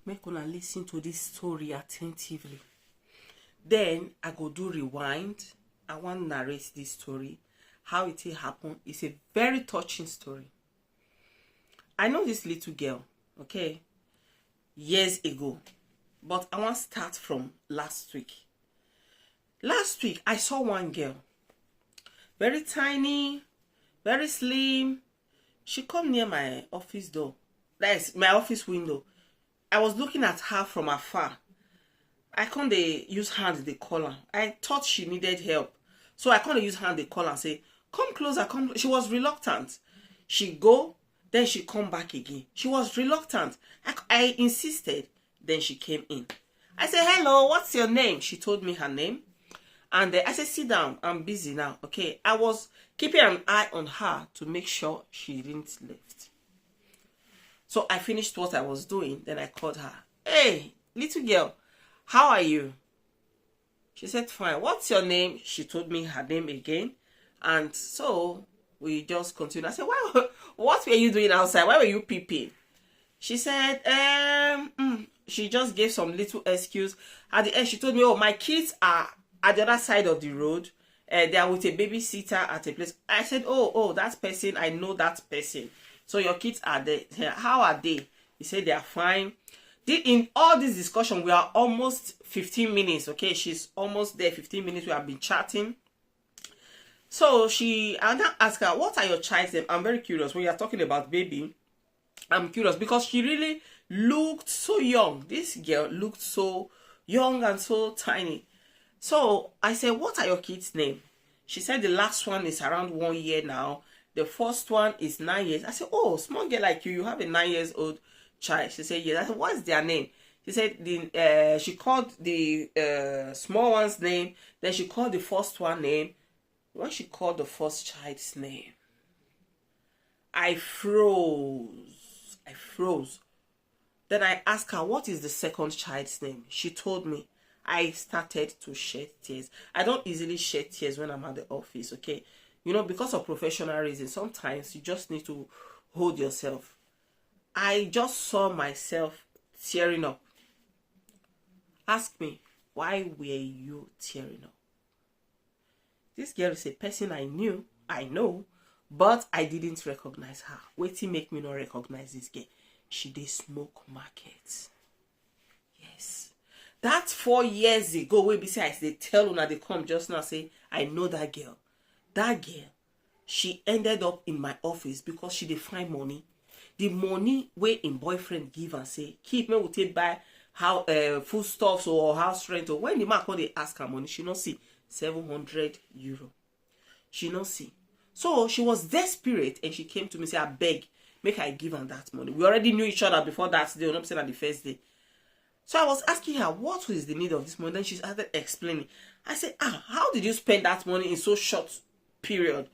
make una listen to this story attentively. Then I go do rewind. I want to narrate this story, how it happened. It's a very touching story. I know this little girl, okay, years ago, but I want to start from last week. Last week, I saw one girl, very tiny, very slim. She come near my office door. That's my office window. I was looking at her from afar. I can't use hand they call her. I thought she needed help. So I can't use hand they call her and say, come closer, come. She was reluctant. She go, then she come back again. She was reluctant. I insisted. Then she came in. I said, hello, what's your name? She told me her name. And I said, sit down. I'm busy now. Okay. I was keeping an eye on her to make sure she didn't leave. So I finished what I was doing. Then I called her. Hey, little girl, how are you? She said, fine. What's your name? She told me her name again. And so we just continued. I said, what were you doing outside? Why were you peeping? She said, she just gave some little excuse. At the end, she told me, oh, my kids are at the other side of the road. They are with a babysitter at a place. I said, oh, that person, I know that person. So your kids are there. How are they? He said they are fine. In all this discussion, we are almost 15 minutes. Okay, she's almost there. 15 minutes. We have been chatting. So I now ask her, what are your child's name? I'm very curious. When you're talking about baby, I'm curious because she really looked so young. This girl looked so young and so tiny. So I said, what are your kids' name? She said the last one is around 1 year now. The first one is 9 years. I said, oh, small girl like you have a 9 years old child. She said, yes. I said, what's their name? She said, she called the small one's name. Then she called the first one name. When she called the first child's name, I froze. Then I asked her, what is the second child's name? She told me. I started to shed tears. I don't easily shed tears when I'm at the office, okay? You know, because of professional reasons, sometimes you just need to hold yourself. I just saw myself tearing up. Ask me, why were you tearing up? This girl is a person I know, but I didn't recognize her. Wetin make me not recognize this girl? She did smoke market. Yes. That 4 years ago, when besides they tell una they come just now say, I know that girl. That girl, she ended up in my office because she dey find money. The money where in boyfriend give and say, keep me will take buy how foodstuffs or house rent. Or when the man call they ask her money, she not see 700 euro. She not see. So she was desperate and she came to me say, I beg, make I give her that money. We already knew each other before that day. I'm not saying at the first day. So I was asking her, what was the need of this money? Then she started explaining. I said, how did you spend that money in so short period?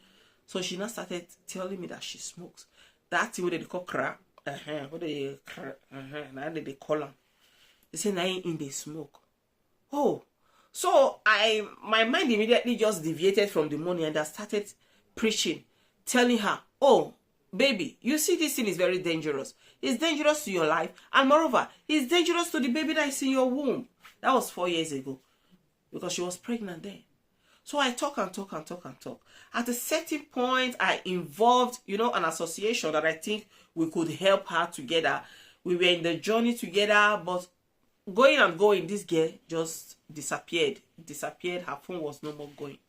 So she now started telling me that she smokes. That thing what they call crack. What they now they call them. They say now in the smoke. Oh, so my mind immediately just deviated from the money and I started preaching, telling her, oh, baby, you see this thing is very dangerous. It's dangerous to your life. And moreover, it's dangerous to the baby that is in your womb. That was 4 years ago. Because she was pregnant then. So I talk. At a certain point, I involved, an association that I think we could help her together. We were in the journey together, but going, this girl just disappeared. Her phone was no more going.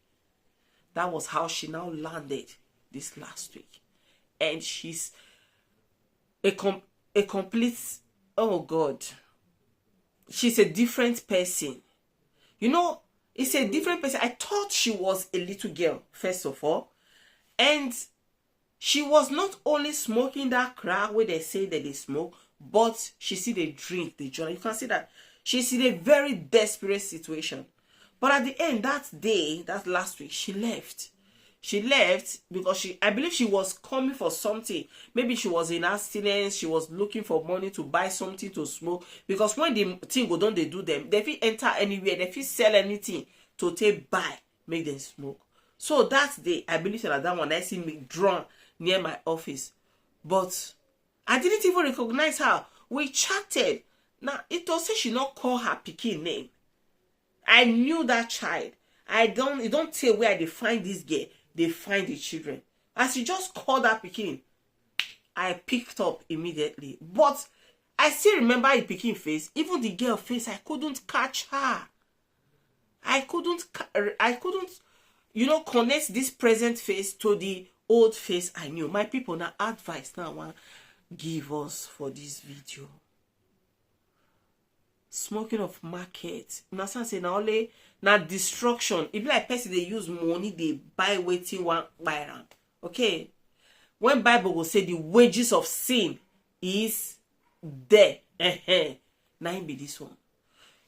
That was how she now landed this last week. And she's a complete, oh God, she's a different person. It's a different person. I thought she was a little girl, first of all. And she was not only smoking that crack where they say that they smoke, but she see they drink, they join. You can see that she's in a very desperate situation. But at the end, that last week, she left. She left because I believe she was coming for something. Maybe she was in abstinence. She was looking for money to buy something to smoke. Because when the thing go down, they do them. They fit enter anywhere. They fit sell anything to take buy, make them smoke. So that day, I believe that one, I see me drawn near my office. But I didn't even recognize her. We chatted. Now, it was say she not call her pikin name. I knew that child. It don't tell where they find this girl, they find the children. As you just called that pikin, I picked up immediately. But I still remember the pikin face, even the girl face, I couldn't catch her. I couldn't, connect this present face to the old face I knew. My people, now advice now I want give us for this video. Smoking of market. Now say now only now destruction. It be like person they use money, they buy waiting one buy am. Okay. When Bible will say the wages of sin is death. Now it be this one.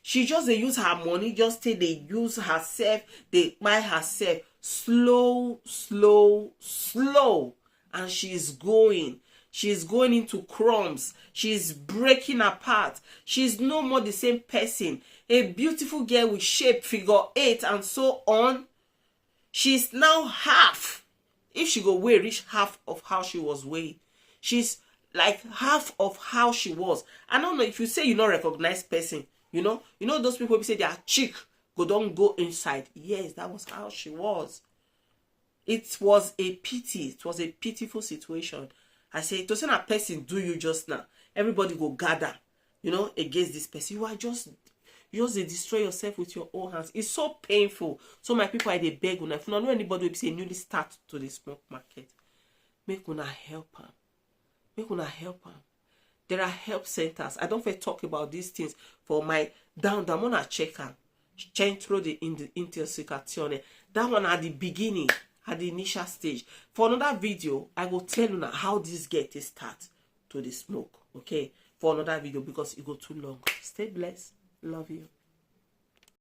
She just they use her money, just say they use herself, they buy herself slow, and she's going into crumbs. She's breaking apart. She's no more the same person. A beautiful girl with shape, figure 8 and so on. She's now half. If she go weigh reach half of how she was weighed, she's like half of how she was. I don't know if you say you not recognize person. You know those people who say they are chick, don't go inside. Yes, that was how she was. It was a pity. It was a pitiful situation. I say, to send a person do you just now, everybody go gather, against this person. You just destroy yourself with your own hands. It's so painful. So my people, I dey beg una. If you don't know anybody who say newly start to the smoke market, make una help them. Make una help them. There are help centers. I don't talk about these things for my down. I'm gonna check them. Centro de intoxicazione. That one at the beginning, at the initial stage. For another video, I will tell you now how this get a start to the smoke. Okay, for another video because it go too long. Stay blessed. Love you.